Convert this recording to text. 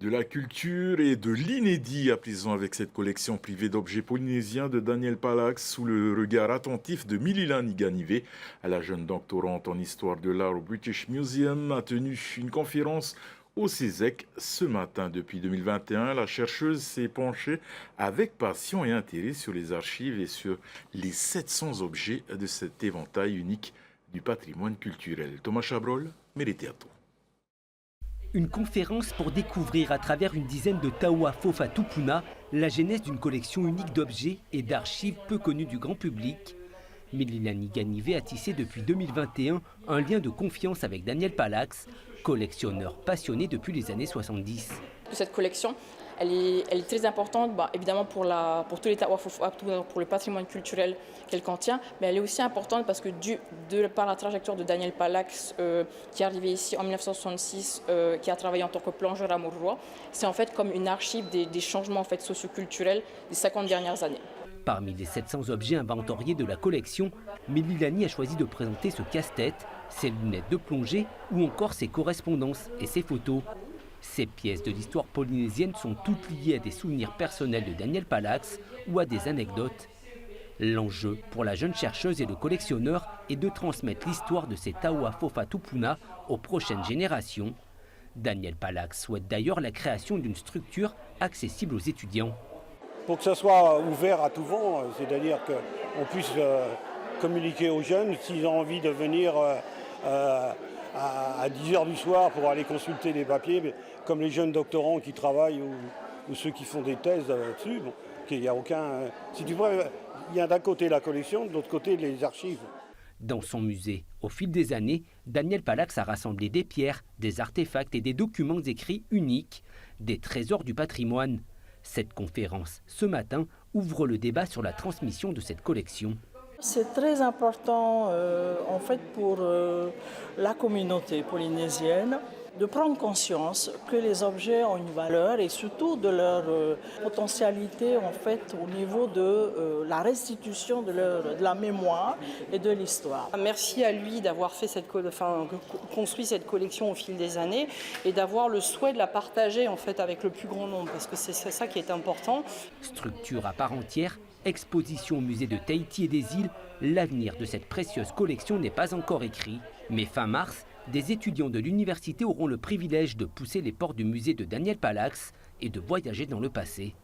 De la culture et de l'inédit à présent avec cette collection privée d'objets polynésiens de Daniel Palax sous le regard attentif de Mililan Iganivé. La jeune doctorante en histoire de l'art au British Museum a tenu une conférence au CESEC ce matin. Depuis 2021, la chercheuse s'est penchée avec passion et intérêt sur les archives et sur les 700 objets de cet éventail unique du patrimoine culturel. Thomas Chabrol, Méréthéato. Une conférence pour découvrir à travers une dizaine de taoua fofa tupuna la genèse d'une collection unique d'objets et d'archives peu connues du grand public. Mililani Ganivé a tissé depuis 2021 un lien de confiance avec Daniel Palax, collectionneur passionné depuis les années 70. Cette collection, elle est très importante, évidemment pour tous les taoua fofa, pour le patrimoine culturel qu'elle contient, mais elle est aussi importante parce que par la trajectoire de Daniel Palax, qui est arrivé ici en 1966, qui a travaillé en tant que plongeur à Mauroa, c'est en fait comme une archive des changements en fait, socioculturels des 50 dernières années. Parmi les 700 objets inventoriés de la collection, Mililani a choisi de présenter ce casse-tête, ses lunettes de plongée ou encore ses correspondances et ses photos. Ces pièces de l'histoire polynésienne sont toutes liées à des souvenirs personnels de Daniel Palax ou à des anecdotes. L'enjeu pour la jeune chercheuse et le collectionneur est de transmettre l'histoire de ces taoua fofa tupuna aux prochaines générations. Daniel Palax souhaite d'ailleurs la création d'une structure accessible aux étudiants. Pour que ça soit ouvert à tout vent, c'est-à-dire qu'on puisse communiquer aux jeunes s'ils ont envie de venir à 10 h du soir pour aller consulter des papiers, comme les jeunes doctorants qui travaillent ou ceux qui font des thèses là-dessus. Bon, il n'y a aucun. Si tu vois, il y a d'un côté la collection, de l'autre côté les archives. Dans son musée, au fil des années, Daniel Palax a rassemblé des pierres, des artefacts et des documents écrits uniques, des trésors du patrimoine. Cette conférence, ce matin, ouvre le débat sur la transmission de cette collection. C'est très important en fait pour la communauté polynésienne de prendre conscience que les objets ont une valeur et surtout de leur potentialité en fait au niveau de la restitution de la mémoire et de l'histoire. Merci à lui d'avoir construit cette collection au fil des années et d'avoir le souhait de la partager en fait avec le plus grand nombre parce que c'est ça qui est important. Structure à part entière, exposition au musée de Tahiti et des îles, l'avenir de cette précieuse collection n'est pas encore écrit. Mais fin mars, des étudiants de l'université auront le privilège de pousser les portes du musée de Daniel Palax et de voyager dans le passé.